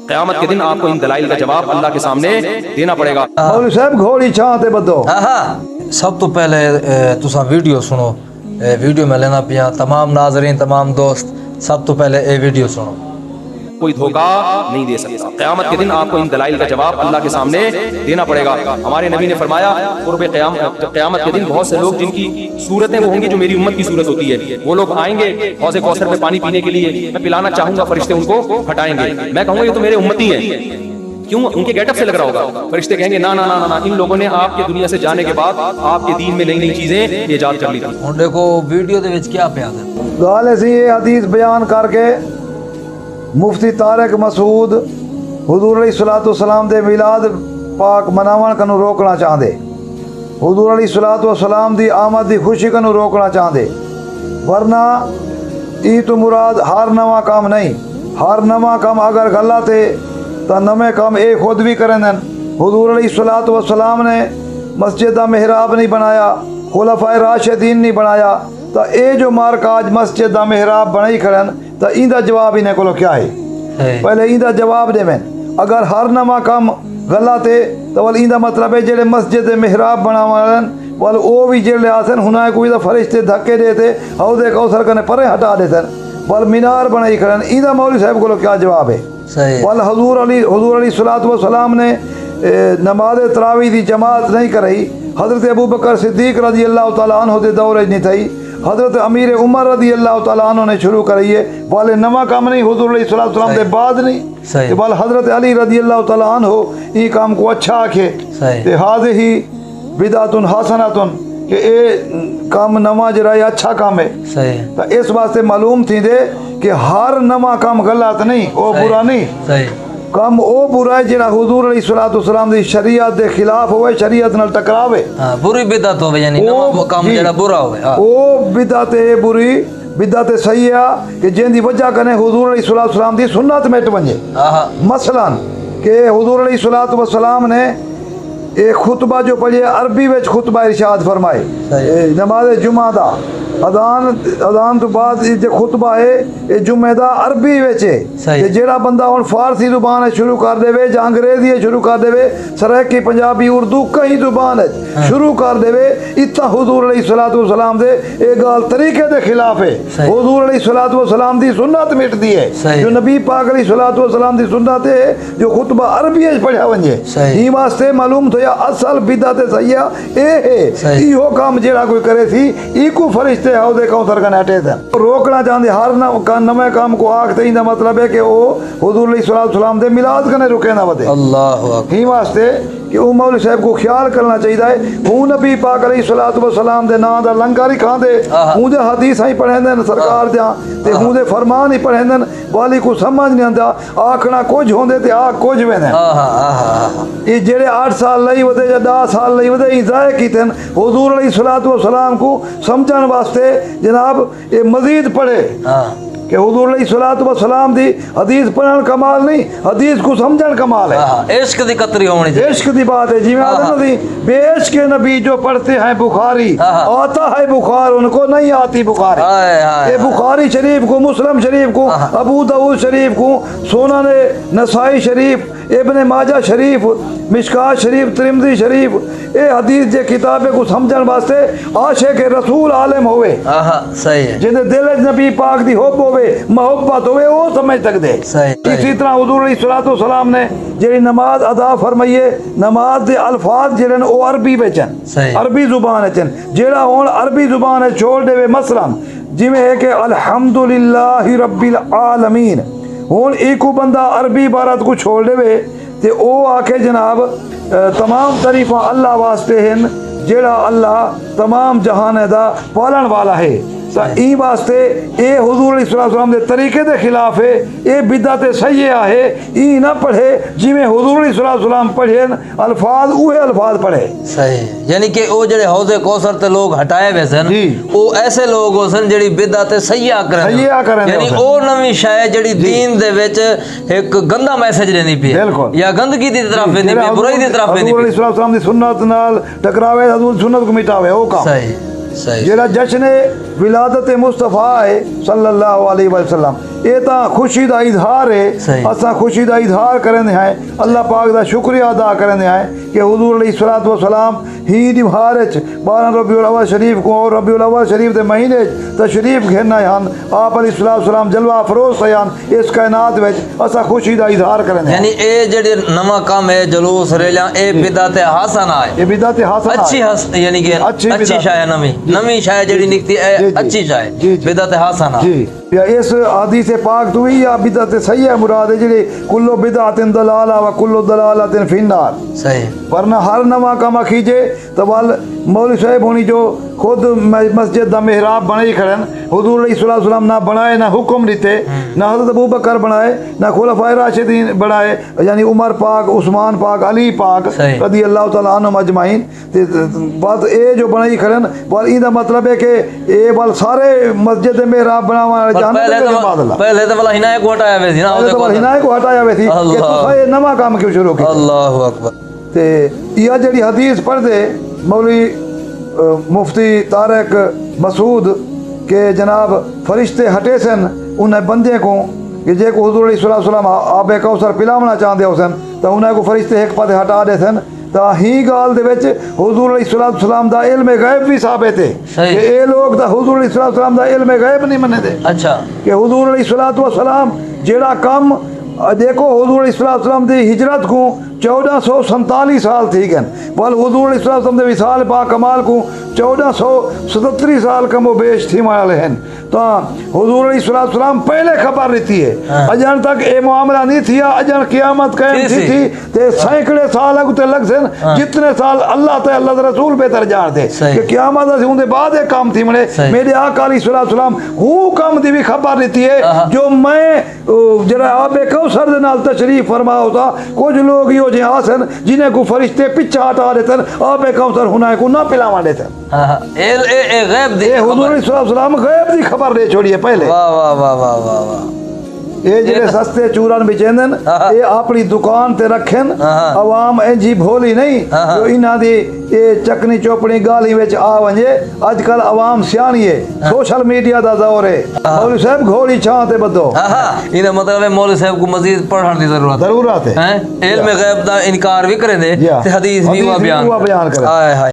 क़यामत के दिन आपको इन दलाइल का जवाब अल्लाह के सामने देना पड़ेगा। मौलवी साहब घोड़ी छां ते बदो। सब तो पहले तुसा वीडियो सुनो, वीडियो में लेना पिया तमाम नाजरीन तमाम दोस्त, सब तो पहले ये वीडियो सुनो। कोई धोखा नहीं दे सकता। क़यामत के दिन आपको इन दलाइल का जवाब अल्लाह के सामने देना पड़ेगा। हमारे नबी ने फरमाया क़यामत के दिन बहुत से लोग जिनकी सूरतें वो होंगी जो मेरी उम्मत की सूरत होती है, वो लोग आएंगे हौज़े कौसर में पानी पीने के लिए, मैं पिलाना चाहूंगा, फरिश्ते उनको हटाएंगे, मैं कहूंगा ये तो मेरे उम्मती हैं। क्यों? उनके गेटअप से लग रहा होगा। फरिश्ते कहेंगे ना ना ना ना, इन लोगों ने आपके दुनिया से जाने के बाद आपके दीन में नई नई चीजें ईजाद कर ली थी। हुण देखो वीडियो दे विच क्या पिया है गाल ऐसी ये हदीस बयान करके मुफ्ती तारिक मसूद हुजूर अलैहिस्सलातु वस्सलाम दे मिलाद पाक मनावण कनु रोकना चाहते, हुजूर अलैहिस्सलातु वस्सलाम दी आमद दी खुशी कनु रोकना चाहते, वरना ई तो मुराद हर नवा काम नहीं। हर नवा काम अगर गलत है तो नवे काम ये खुद भी करें। हुजूर अलैहिस्सलातु वस्सलाम ने मस्जिद दा मेहराब नहीं बनाया, खुलफाए राशिदीन नहीं बनाया, तो ये जो मारकाज मस्जिद दा मेहराब बनाई खड़न तो इंदा जवाब इन्हें को क्या है? पहले इंदा जवाब देवें। अगर हर नवा काम गलत है तो वल इंदा मतलब है जेड़े मस्जिद मेहराब बनावन वल वो भी जेड़े आसन हुना कोई तो फरिश्ते धक्के देते हौज़े कौसर कने परे हटा देते वल मीनार बनाई खड़न। इंदा मौलवी साहब को क्या जवाब है? वल हुजूर अलैहिस्सलातु वस्सलाम ने नमाज तरावी दी जमात नहीं कराई, हज़रत अबू बकर सिद्दीक़ रज़ी अल्लाह तआला अन्हु दे दौर नहीं थी, हज़रत अमीर उमर रज़ी अल्लाह तआला अन्हु ने शुरू करी है, वाले नवा काम नहीं हुजूर अलैहिस्सलातु वस्सलाम दे बाद नहीं, वाल हज़रत अली रज़ी अल्लाह तआला अन्हु ई काम को अच्छा आखे ते हाज़िही बिदअतुन हसनतुन कि ए काम नवा जरा अच्छा काम है। तो इस वास्ते मालूम थी दे कि हर नवा काम गलत नहीं, वो बुरा नहीं, काम वो बुरा है जिहड़ा हुजूर अलैहिस्सलातु वस्सलाम दी शरीयत दे खिलाफ होवे, शरीयत नाल टकरावे, बुरी बिदअत होवे, यानी नवा काम जिहड़ा बुरा होवे, वो बिदअत है बुरी। बिदअत सही है कि जिंदी वजह कने हुजूर अलैहिस्सलातु वस्सलाम दी सुन्नत मिट वंजे। मसलन कि हुजूर अलैहिस्सलातु वस्सलाम ने एक खुतबा जो पढ़े अरबी विच खुतबा इरशाद फरमाए नमाज जुमा दा अदान तो बाद जो खुतबा है ये जुमे दा अरबी विच है। जेड़ा बंदा हुण फारसी जुबान शुरू कर देवे या अंग्रेजी शुरू कर देवे, सराइकी पंजाबी उर्दू कई जुबान शुरू कर देवे, इतना हुजूर अलैहिस्सलातु वस्सलाम दे ए गाल तरीके दे खिलाफ है। हुजूर अलैहिस्सलातु वस्सलाम दी सुन्नत मिटदी है, जो नबी पाक अलैहिस्सलातु वस्सलाम दी सुन्नत है जो खुतबा अरबी विच पढ़या वंजे। ई वास्ते मालूम तो असल बिदअत सहीया ए है, इहो काम जेड़ा कोई करे थी इको फरिश्ते हौज़े कौसर कने हटे थे रोकना चाहते। हर नवे काम को आखते इंदा मतलब है कि वो हुजूर अलैहिस्सलातु वस्सलाम दे मिलाद कने रुके ना वदे। अल्लाहु अकबर। ई वास्ते कि वो मौलवी साहब को ख्याल करना चाहिए है। हूँ नबी पाक अलैहिस्सलातु वस्सलाम दे नाम दा लंगर ही खांदे, हूँ दे हदीस ही पढ़ेंदे सरकार दियां ते हूँ दे फरमान ही पढ़ेंदे, वाली को समझ नहीं आंदा, आखना कुछ होंदे ते आ कुछ वेंदे। ये जेड़े 8 साल लई वदे या 10 साल लई वदे जाए कीतन हुजूर अलैहिस्सलातु वस्सलाम को समझण वास्ते जनाब ये मजीद पढ़े कि हुजूर अलैहिस्सलातु वस्सलाम दी हदीस पढ़न कमाल नहीं, हदीस को समझन कमाल है। इश्क दी कतरी होनी चाहिए, इश्क दी बात है। जिवें आदम दी बेइश्क के नबी जो पढ़ते हैं बुखारी आता है बुखार, उनको नहीं आती बुखारी। ये बुखारी शरीफ को, मुस्लिम शरीफ को, अबू दाऊद शरीफ को, सुनन नसाई शरीफ, इब्ने माजा शरीफ, मिशकात शरीफ, तिरमिज़ी शरीफ, ये हदीस जे किताबे को समझण वास्ते आशिक रसूल आलिम होवे, सही है, जिंदे दिल च नबी पाक दी हुब होवे, मोहब्बत होवे, वो समझ सकदे। इसी तरह हुजूर अलैहिस्सलातु वस्सलाम ने जेड़ी नमाज अदा फरमाइए, नमाज दे अल्फाज जेड़े ओ अरबी विच हन, अरबी जुबान विच हन, जेड़ा हुण अरबी जुबान छोड़ देवे, मसलन जिवें है कि अल्हम्दुलिल्लाहि रब्बिल आलमीन, हुण एक बंदा अरबी इबारत को छोड़ देवे ते ओ आके जनाब तमाम तारीफां अल्लाह वास्ते हैं, जेड़ा अल्लाह तमाम जहान दा पालन वाला है। ई वास्ते ये हुजूर अलैहिस्सलातु वस्सलाम दे तरीके दे खिलाफ है, ये बिदअत सही है। ई ना पढ़े जिवें हुजूर अलैहिस्सलातु वस्सलाम पढ़े अल्फाज उहे अल्फाज पढ़े। सही, यानी कि ओ जेड़े हौज़े कौसर ते लोग हटाए वे सन ओ ऐसे लोग हो सन जेड़ी बिदअत सहीया करन, यानी ओ नवी शय जेड़ी दीन दे विच एक गंदा मैसेज देनी पई या गंदगी दी तरफ वेंदी पई, बुराई दी तरफ वेंदी पई। हुजूर अलैहिस्सलातु वस्सलाम दी सुन्नत नाल टकरावे, हुजूर सुन्नत को मिटावे, ओ काम सही। जेड़ा जश्न विलादत मुस्तफ़ा है सल्लल्लाहु अलैहि वसल्लम, ये तो खुशी का इजहार है, असा खुशी का इजहार करें हैं, अल्लाह पाक का शुक्रिया अदा करें हैं कि हुजूर अलैहिस्सलातु वस्सलाम ही दिहार 12 रबीउल अव्वल शरीफ को और रबीउल अव्वल शरीफ के महीने तशरीफ घेरना हन, आप अलैहिस्सलाम जलवा फरोज सयान इस कायनात में असा खुशी का इजहार करें। यानी ए जेडे नवा काम है जुलूस रेलियां ए बिदअत हसना है, ये बिदअत हसना अच्छी यानी कि अच्छी शाय नवी शाय जेडी निकती है अच्छी शाय बिदअत हसना जी। या इस हदीस पाक तो ही या बिदअत सही है मुराद है जी, कुल्लो बिदअतिन दलाला व कुल्लो दलालतिन फिन्नार। सही, वरना हर नवा काम खींचे तो वाल मौलवी साहब होनी जो खुद मस्जिद का मेहराब बनाई खड़न, हुजूर अलैहिस्सलातु वस्सलाम ना बनाए ना हुक्म दिते, ना हज़रत अबू बकर बनाए ना खुलफाए राशिदीन बनाए, यानी उमर पाक, उस्मान पाक, अली पाक रज़ी अल्लाह तआला अन्हुम अजमाइन। ते बात ए जो बनाई खड़न वाल इदा मतलब है कि ए वाल सारे मस्जिद मेहराब बनावा पहले तो वाला हिनाए को हटाया वे थी ना, पहले तो हिनाए को हटाया वे थी कि तुसा ये नवा काम क्यों शुरू किया। अल्लाहु अकबर। ते यह जड़ी हदीस पढ़ दे मौलवी मुफ्ती तारिक मसूद के जनाब फरिश्ते हटे सन उन बंदे को कि जे को हुजूर अलैहिस्सलातु वस्सलाम आबे कौसर पिलावना चाहते हो सन तो उन्हें को फरिश्ते एक पासे हटा दे सन। तो ही गाल दे विच हुजूर अलैहिस्सलातु वस्सलाम दा इल्म गैब भी साबित है कि ए लोग दा हुजूर अलैहिस्सलातु वस्सलाम दा इल्म गैब नहीं मन्ने दे। अच्छा, कि हुजूर अलैहिस्सलातु वस्सलाम जेड़ा काम देखो हुजूर अलैहिस्सलातु वस्सलाम दी हिजरत को 1447 साल थी गन, वाल हुजूर अलैहिस्सलातु वस्सलाम दे विसाल पा कमाल को 1437 साल कमो बेश थी माले हैं। तो हुजूर अलैहिस्सलातु वस्सलाम पहले खबर रहती है अजन तक ए मामला नहीं थी, अजन क़यामत कायम थी ते सैकड़े साल अगते लग सन, जितने साल अल्लाह ते अल्लाह दे रसूल बेहतर जान दे कि क़यामत से उनके बाद एक काम थी मने मेरे आका अलैहिस्सलातु वस्सलाम हु काम दी भी खबर रहती है जो मैं जरा आबे कौसर दे नाल तशरीफ फरमा होता कुछ लोग यो जे आसन जिन्हें को फरिश्ते पीछे हटा देते आबे कौसर हुना को ना पिलावा देते। ए गैब दी हुजूर अलैहिस्सलातु वस्सलाम गैब दी खबर दे छोड़िए पहले। वाह वाह वाह वाह वाह वाह। ये जेडे सस्ते चूरन बेचेंदन ये अपनी दुकान ते रखें, अवाम इंजी भोली नहीं जो इन्हां दी ये चकनी चोपड़ी गाली विच आ वंजे। आजकल अवाम सियाणी है, सोशल मीडिया दा दौर है, मौलवी साहब घोड़ी छां ते बदो। इने मतलब है मौलवी साहब को मजीद पढ़ने की जरूरत है, इल्म गैब दा इनकार भी करें दे ते हदीस भी हुआ बयान करे।